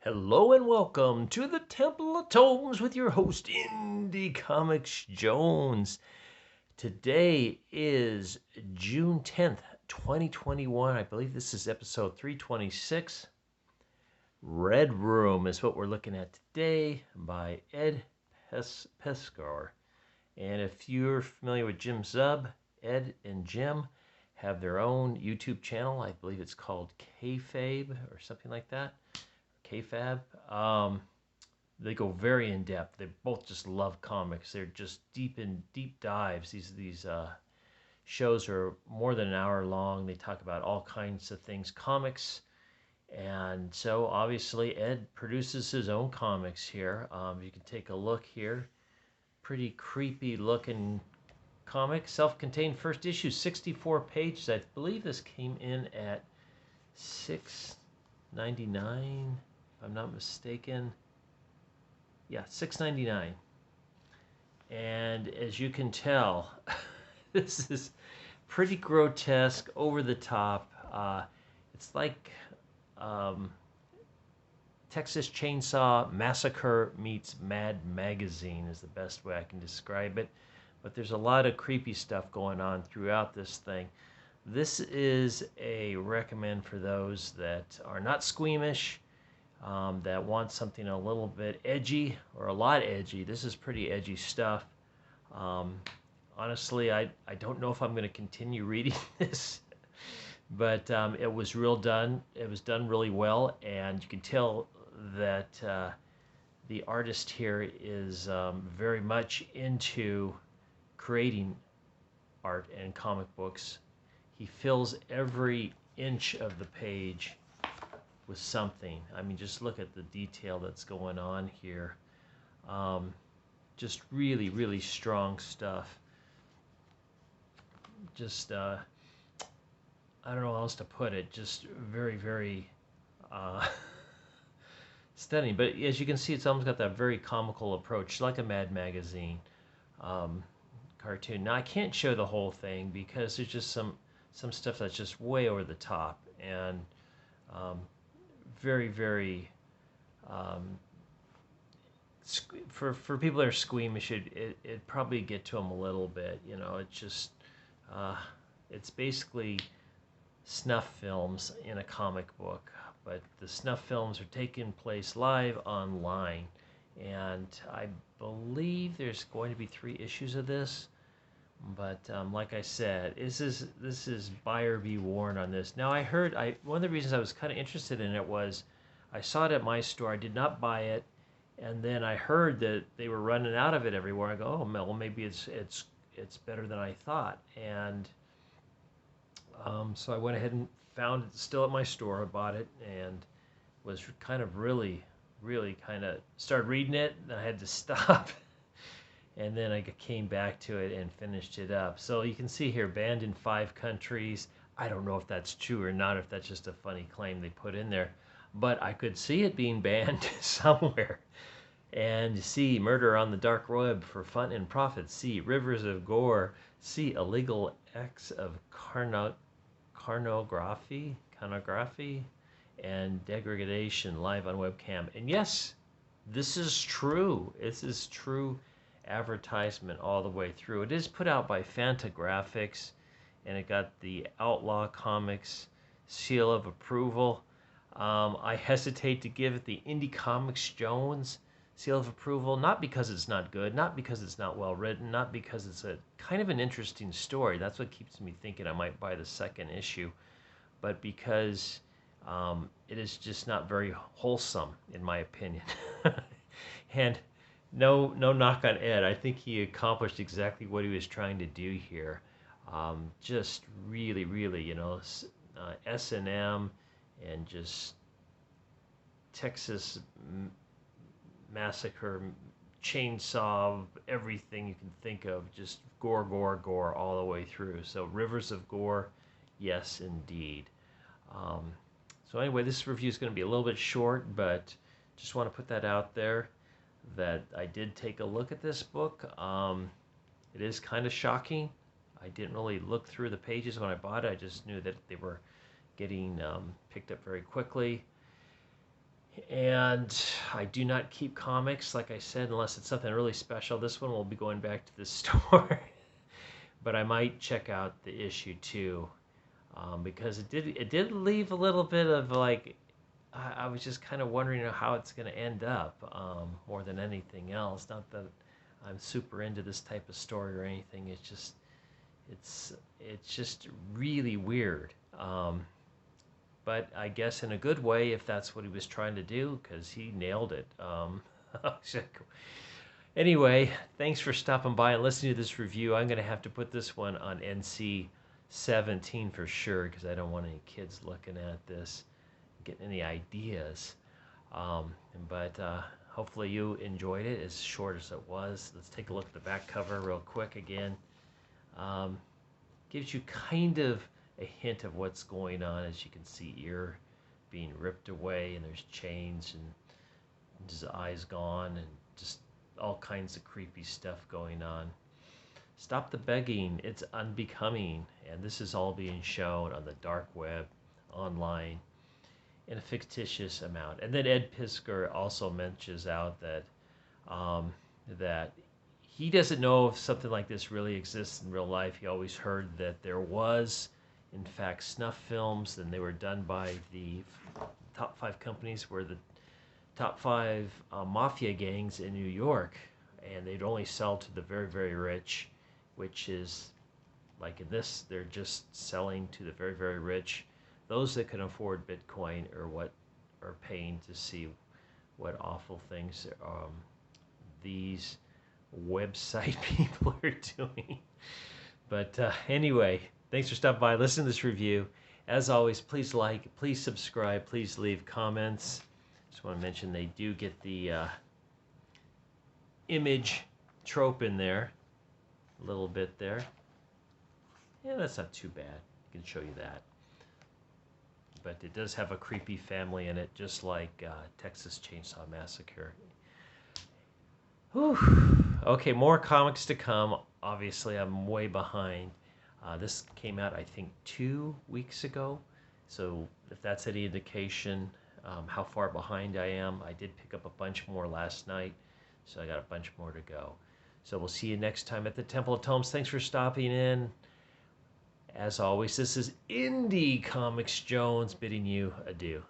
Hello and welcome to the Temple of Tomes with your host, Indie Comics Jones. Today is June 10th, 2021. I believe this is episode 326. Red Room is what we're looking at today by Ed Piskor. And if you're familiar with Jim Zub, Ed and Jim have their own YouTube channel. I believe it's called Kayfabe or something like that. KFAB. They go very in depth. They both just love comics. They're just deep dives. These shows are more than an hour long. They talk about all kinds of things, comics, and so obviously Ed produces his own comics here. You can take a look here. Pretty creepy looking comic, self-contained first issue, 64 pages. I believe this came in at $6.99. If I'm not mistaken. Yeah, $6.99. And as you can tell, this is pretty grotesque, over the top. It's like Texas Chainsaw Massacre meets Mad Magazine is the best way I can describe it. But there's a lot of creepy stuff going on throughout this thing. This is a recommend for those that are not squeamish, that want something a little bit edgy or a lot edgy. This is pretty edgy stuff. Honestly, I don't know if I'm going to continue reading this, but it was done. It was done really well, and you can tell that the artist here is very much into creating art and comic books. He fills every inch of the page with something. I mean, just look at the detail that's going on here. Just really, really strong stuff. Just, I don't know how else to put it. Just very, very stunning. But as you can see, it's almost got that very comical approach, like a Mad Magazine cartoon. Now, I can't show the whole thing because there's just some stuff that's just way over the top. And very, very for people that are squeamish, it probably get to them a little bit. You know, it's just it's basically snuff films in a comic book, but the snuff films are taking place live online, and I believe there's going to be 3 issues of this. But like I said, this is buyer be warned on this. Now one of the reasons I was kind of interested in it was I saw it at my store. I did not buy it, and then I heard that they were running out of it everywhere. I go, oh well, maybe it's better than I thought, and so I went ahead and found it still at my store. I bought it and was kind of really kind of started reading it, and I had to stop. And then I came back to it and finished it up. So you can see here, banned in 5 countries. I don't know if that's true or not, if that's just a funny claim they put in there. But I could see it being banned somewhere. And C, murder on the dark web for fun and profit. C, rivers of gore. C, illegal acts of pornography, and degradation live on webcam. And yes, this is true. This is true advertisement all the way through. It is put out by Fantagraphics, and it got the Outlaw Comics seal of approval. I hesitate to give it the Indie Comics Jones seal of approval, not because it's not good, not because it's not well written, not because it's a kind of an interesting story. That's what keeps me thinking I might buy the 2nd issue, but because it is just not very wholesome, in my opinion. And no knock on Ed. I think he accomplished exactly what he was trying to do here. Just really, S&M and just Texas Massacre, chainsaw, everything you can think of. Just gore all the way through. So rivers of gore, yes, indeed. So anyway, this review is going to be a little bit short, but just want to put that out there, that I did take a look at this book. It is kind of shocking. I didn't really look through the pages when I bought it. I just knew that they were getting picked up very quickly. And I do not keep comics, like I said, unless it's something really special. This one will be going back to the store, but I might check out the issue too, because it did leave a little bit of like I was just kind of wondering how it's going to end up, more than anything else. Not that I'm super into this type of story or anything. It's it's just really weird. But I guess in a good way if that's what he was trying to do, because he nailed it. Anyway, thanks for stopping by and listening to this review. I'm going to have to put this one on NC-17 for sure, because I don't want any kids looking at this, getting any ideas. But hopefully you enjoyed it, as short as it was. Let's take a look at the back cover real quick again. Gives you kind of a hint of what's going on. As you can see, ear being ripped away, and there's chains, and his eyes gone, and just all kinds of creepy stuff going on. Stop the begging, it's unbecoming. And this is all being shown on the dark web, online, in a fictitious amount. And then Ed Piskor also mentions out that he doesn't know if something like this really exists in real life. He always heard that there was, in fact, snuff films, and they were done by the top 5 companies, were the top 5 mafia gangs in New York, and they'd only sell to the very, very rich, which is, like in this, they're just selling to the very, very rich. Those that can afford Bitcoin are paying to see what awful things these website people are doing. But anyway, thanks for stopping by. Listen to this review. As always, please like, please subscribe, please leave comments. Just want to mention they do get the image trope in there, a little bit there. Yeah, that's not too bad. I can show you that. But it does have a creepy family in it, just like Texas Chainsaw Massacre. Whew. Okay, more comics to come. Obviously, I'm way behind. This came out, I think, 2 weeks ago. So if that's any indication how far behind I am, I did pick up a bunch more last night, so I got a bunch more to go. So we'll see you next time at the Temple of Tomes. Thanks for stopping in. As always, this is Indie Comics Jones bidding you adieu.